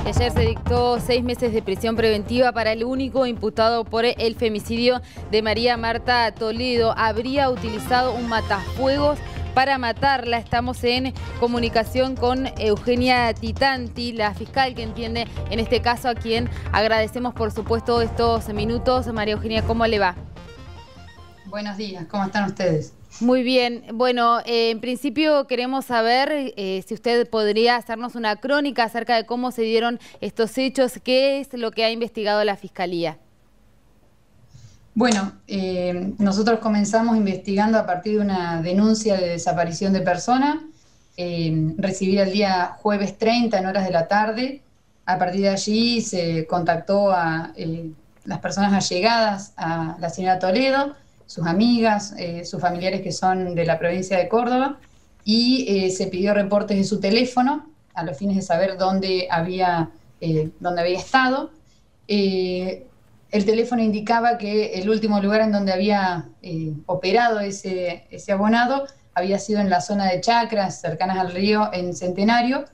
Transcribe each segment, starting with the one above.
Y ayer se dictó 6 meses de prisión preventiva para el único imputado por el femicidio de María Marta Toledo. Habría utilizado un matafuegos para matarla. Estamos en comunicación con Eugenia Titanti, la fiscal que entiende en este caso, a quien agradecemos por supuesto estos minutos. María Eugenia, ¿cómo le va? Buenos días, ¿cómo están ustedes? Muy bien. Bueno, en principio queremos saber si usted podría hacernos una crónica acerca de cómo se dieron estos hechos, qué es lo que ha investigado la Fiscalía. Bueno, nosotros comenzamos investigando a partir de una denuncia de desaparición de persona, recibida el día jueves 30 en horas de la tarde. A partir de allí se contactó a las personas allegadas a la señora Toledo, sus amigas, sus familiares que son de la provincia de Córdoba, y se pidió reportes de su teléfono a los fines de saber dónde había estado. El teléfono indicaba que el último lugar en donde había operado ese abonado había sido en la zona de Chacras, cercanas al río, en Centenario,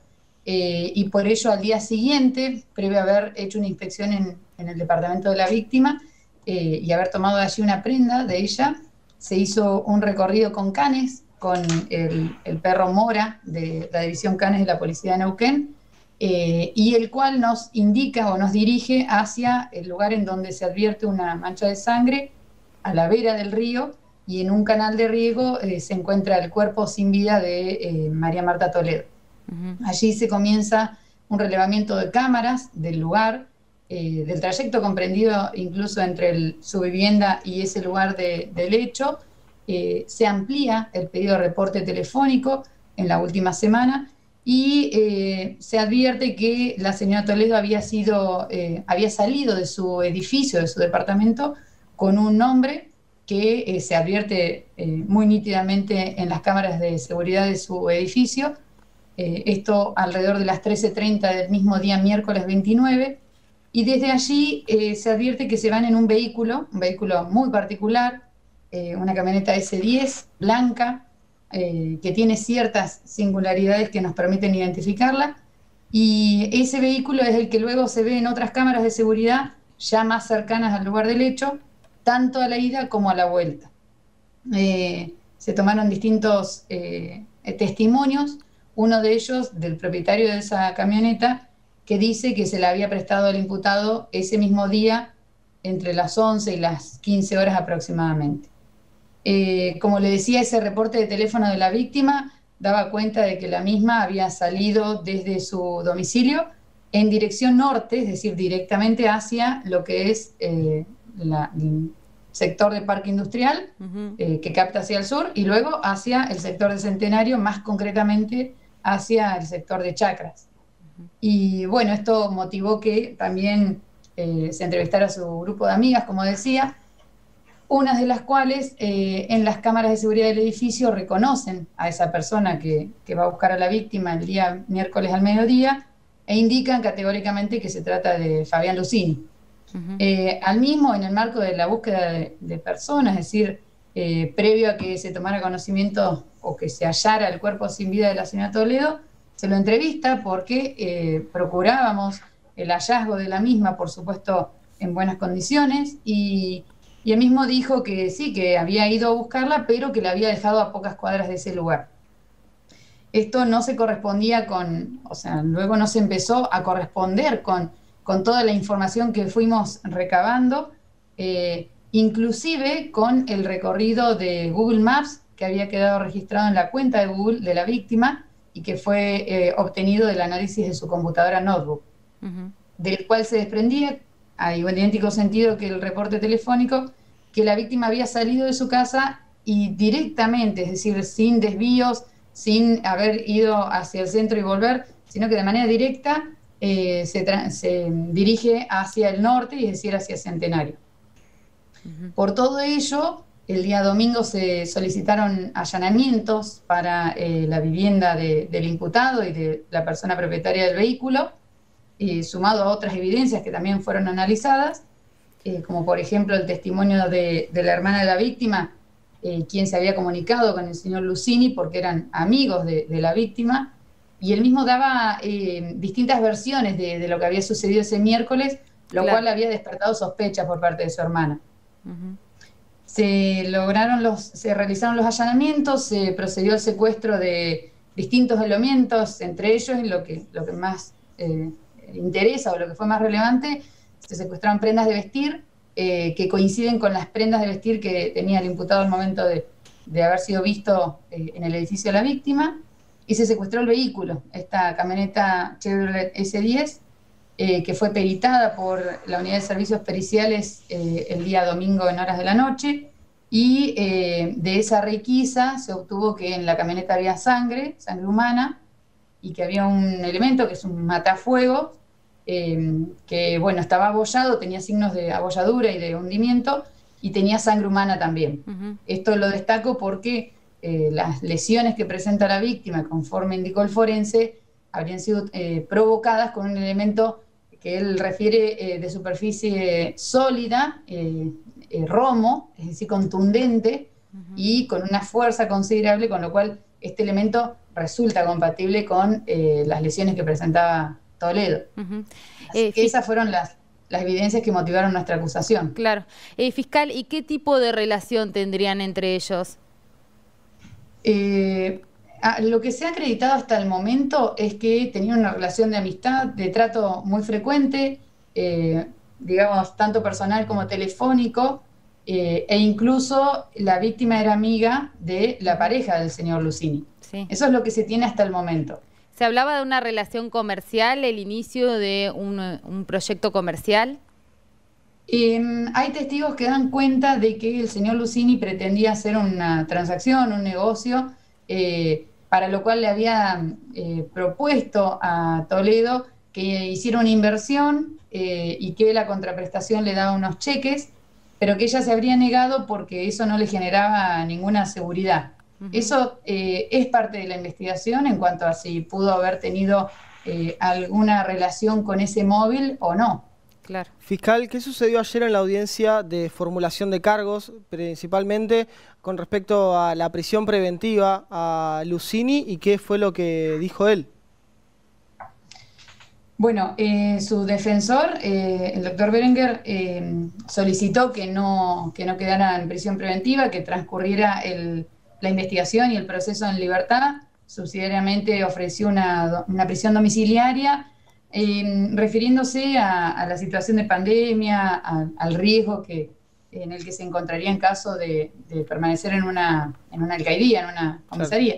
y por ello al día siguiente, previo a haber hecho una inspección en el departamento de la víctima, y haber tomado allí una prenda de ella, se hizo un recorrido con canes, con el perro Mora de la División Canes de la Policía de Neuquén, y el cual nos indica o nos dirige hacia el lugar en donde se advierte una mancha de sangre a la vera del río, y en un canal de riego se encuentra el cuerpo sin vida de María Marta Toledo. Allí se comienza un relevamiento de cámaras del lugar, del trayecto comprendido incluso entre su vivienda y ese lugar del hecho. Se amplía el pedido de reporte telefónico en la última semana y se advierte que la señora Toledo había salido de su edificio, de su departamento, con un nombre que se advierte muy nítidamente en las cámaras de seguridad de su edificio. Esto alrededor de las 13:30 del mismo día, miércoles 29. Y desde allí se advierte que se van en un vehículo muy particular, una camioneta S10 blanca, que tiene ciertas singularidades que nos permiten identificarla, y ese vehículo es el que luego se ve en otras cámaras de seguridad ya más cercanas al lugar del hecho, tanto a la ida como a la vuelta. Se tomaron distintos testimonios, uno de ellos del propietario de esa camioneta, que dice que se la había prestado al imputado ese mismo día entre las 11 y las 15 horas aproximadamente. Como le decía, ese reporte de teléfono de la víctima daba cuenta de que la misma había salido desde su domicilio en dirección norte, es decir, directamente hacia lo que es el sector de Parque Industrial, que capta hacia el sur, y luego hacia el sector de Centenario, más concretamente hacia el sector de Chacras. Y bueno, esto motivó que también se entrevistara a su grupo de amigas, como decía, unas de las cuales en las cámaras de seguridad del edificio reconocen a esa persona que va a buscar a la víctima el día miércoles al mediodía, e indican categóricamente que se trata de Fabián Lucini. Al mismo, en el marco de la búsqueda de personas, es decir, previo a que se tomara conocimiento o que se hallara el cuerpo sin vida de la señora Toledo, se lo entrevista porque procurábamos el hallazgo de la misma, por supuesto, en buenas condiciones, y él mismo dijo que sí, que había ido a buscarla, pero que la había dejado a pocas cuadras de ese lugar. Esto no se correspondía luego no se empezó a corresponder con toda la información que fuimos recabando, inclusive con el recorrido de Google Maps que había quedado registrado en la cuenta de Google de la víctima, y que fue obtenido del análisis de su computadora notebook, del cual se desprendía, a idéntico sentido que el reporte telefónico, que la víctima había salido de su casa y directamente, es decir, sin desvíos, sin haber ido hacia el centro y volver, sino que de manera directa se dirige hacia el norte, es decir, hacia Centenario. Por todo ello, el día domingo se solicitaron allanamientos para la vivienda del imputado y de la persona propietaria del vehículo, sumado a otras evidencias que también fueron analizadas, como por ejemplo el testimonio de la hermana de la víctima, quien se había comunicado con el señor Lucini porque eran amigos de la víctima, y él mismo daba distintas versiones de lo que había sucedido ese miércoles, lo cual había despertado sospechas por parte de su hermana. Se realizaron los allanamientos, se procedió al secuestro de distintos elementos, entre ellos, lo que más interesa o lo que fue más relevante, se secuestraron prendas de vestir que coinciden con las prendas de vestir que tenía el imputado al momento de haber sido visto en el edificio de la víctima, y se secuestró el vehículo, esta camioneta Chevrolet S10, que fue peritada por la Unidad de Servicios Periciales el día domingo en horas de la noche, y de esa requisa se obtuvo que en la camioneta había sangre humana, y que había un elemento que es un matafuego, que bueno, estaba abollado, tenía signos de abolladura y de hundimiento, y tenía sangre humana también. Esto lo destaco porque las lesiones que presenta la víctima, conforme indicó el forense, habrían sido provocadas con un elemento que él refiere de superficie sólida, romo, es decir, contundente, y con una fuerza considerable, con lo cual este elemento resulta compatible con las lesiones que presentaba Toledo. Así que esas fueron las evidencias que motivaron nuestra acusación. Claro. Fiscal, ¿y qué tipo de relación tendrían entre ellos? Lo que se ha acreditado hasta el momento es que tenían una relación de amistad, de trato muy frecuente, digamos, tanto personal como telefónico, e incluso la víctima era amiga de la pareja del señor Lucini. Sí. Eso es lo que se tiene hasta el momento. ¿Se hablaba de una relación comercial, el inicio de un proyecto comercial? Hay testigos que dan cuenta de que el señor Lucini pretendía hacer una transacción, un negocio, para lo cual le había propuesto a Toledo que hiciera una inversión y que la contraprestación le daba unos cheques, pero que ella se habría negado porque eso no le generaba ninguna seguridad. Eso es parte de la investigación en cuanto a si pudo haber tenido alguna relación con ese móvil o no. Claro. Fiscal, ¿qué sucedió ayer en la audiencia de formulación de cargos, principalmente con respecto a la prisión preventiva a Lucini, y qué fue lo que dijo él? Bueno, su defensor, el doctor Berenguer, solicitó que no quedara en prisión preventiva, que transcurriera la investigación y el proceso en libertad. Subsidiariamente ofreció una prisión domiciliaria, refiriéndose a la situación de pandemia, al riesgo en el que se encontraría en caso de permanecer en una alcaidía, en una comisaría.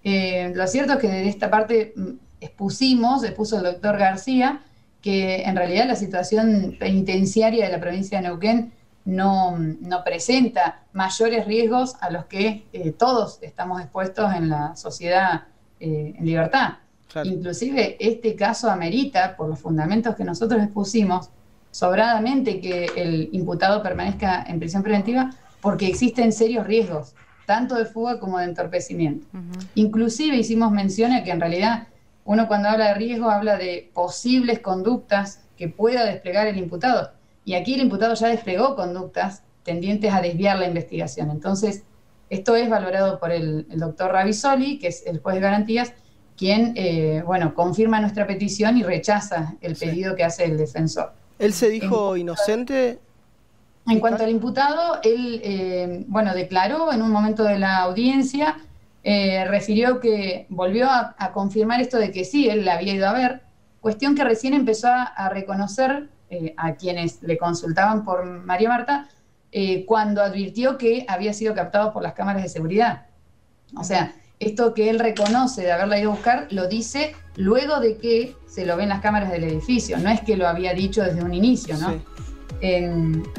Claro. Lo cierto es que de esta parte expuso el doctor García que en realidad la situación penitenciaria de la provincia de Neuquén no presenta mayores riesgos a los que todos estamos expuestos en la sociedad en libertad. Claro. Inclusive este caso amerita, por los fundamentos que nosotros expusimos, sobradamente que el imputado permanezca en prisión preventiva, porque existen serios riesgos, tanto de fuga como de entorpecimiento. Inclusive hicimos mención a que en realidad uno cuando habla de riesgo habla de posibles conductas que pueda desplegar el imputado. Y aquí el imputado ya desplegó conductas tendientes a desviar la investigación. Entonces, esto es valorado por el doctor Ravisoli, que es el juez de garantías, quien, confirma nuestra petición y rechaza el pedido que hace el defensor. ¿Él se dijo inocente? En cuanto al imputado, él, declaró en un momento de la audiencia, refirió que volvió a confirmar esto de que sí, él la había ido a ver, cuestión que recién empezó a reconocer a quienes le consultaban por María Marta, cuando advirtió que había sido captado por las cámaras de seguridad. O sea, esto que él reconoce de haberla ido a buscar, lo dice luego de que se lo ven las cámaras del edificio, no es que lo había dicho desde un inicio, ¿no? Sí.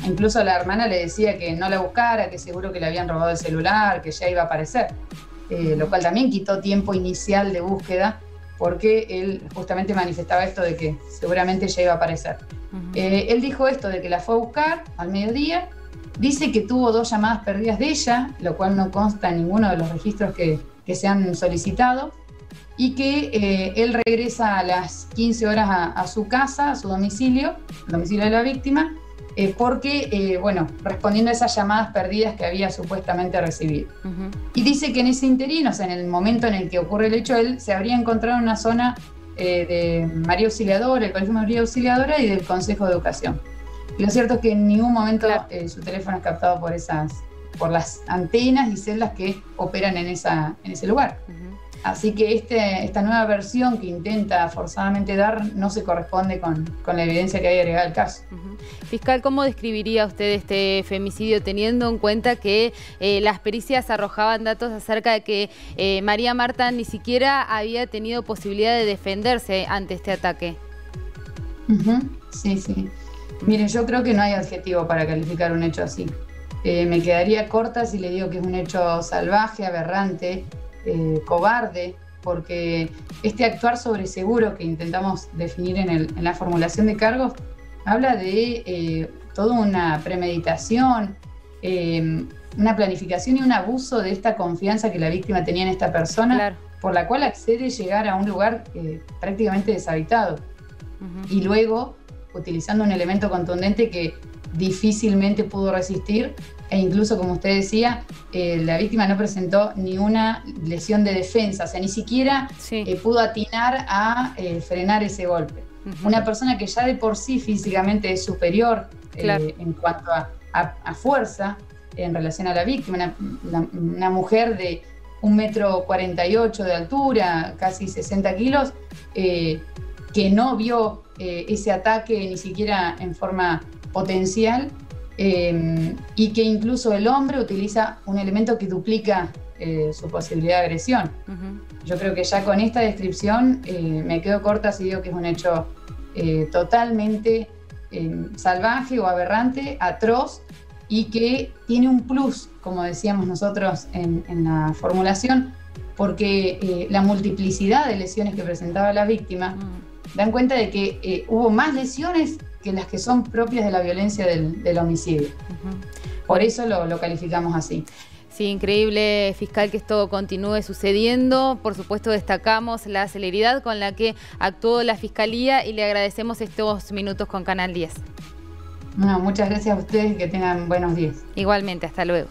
Incluso la hermana le decía que no la buscara, que seguro que le habían robado el celular, que ya iba a aparecer, lo cual también quitó tiempo inicial de búsqueda, porque él justamente manifestaba esto de que seguramente ya iba a aparecer. Él dijo esto de que la fue a buscar al mediodía, dice que tuvo 2 llamadas perdidas de ella, lo cual no consta en ninguno de los registros que se han solicitado, y que él regresa a las 15 horas a su casa, a su domicilio, el domicilio de la víctima, porque, bueno, respondiendo a esas llamadas perdidas que había supuestamente recibido. Y dice que en ese interín, o sea, en el momento en el que ocurre el hecho, él se habría encontrado en una zona de María Auxiliadora, el Colegio María Auxiliadora y del Consejo de Educación. Y lo cierto es que en ningún momento su teléfono es captado por las antenas y celdas que operan en ese lugar. Así que esta nueva versión que intenta forzadamente dar no se corresponde con la evidencia que hay agregada al caso. Fiscal, ¿cómo describiría usted este femicidio teniendo en cuenta que las pericias arrojaban datos acerca de que María Marta ni siquiera había tenido posibilidad de defenderse ante este ataque? Sí, sí. Miren, yo creo que no hay adjetivo para calificar un hecho así. Me quedaría corta si le digo que es un hecho salvaje, aberrante, cobarde, porque este actuar sobre seguro que intentamos definir en la formulación de cargos habla de toda una premeditación, una planificación y un abuso de esta confianza que la víctima tenía en esta persona, por la cual accede a llegar a un lugar prácticamente deshabitado. Y luego, utilizando un elemento contundente que difícilmente pudo resistir, e incluso, como usted decía, la víctima no presentó ni una lesión de defensa, o sea, ni siquiera pudo atinar a frenar ese golpe. Una persona que ya de por sí físicamente es superior en cuanto a fuerza en relación a la víctima, una mujer de 1,48 m de altura, casi 60 kilos, que no vio ese ataque ni siquiera en forma potencial, y que incluso el hombre utiliza un elemento que duplica su posibilidad de agresión. Yo creo que ya con esta descripción me quedo corta si digo que es un hecho totalmente salvaje o aberrante, atroz, y que tiene un plus, como decíamos nosotros en la formulación, porque la multiplicidad de lesiones que presentaba la víctima dan cuenta de que hubo más lesiones que las que son propias de la violencia del homicidio. Por eso lo calificamos así. Sí, increíble, fiscal, que esto continúe sucediendo. Por supuesto, destacamos la celeridad con la que actuó la Fiscalía y le agradecemos estos minutos con Canal 10. Bueno, muchas gracias a ustedes y que tengan buenos días. Igualmente, hasta luego.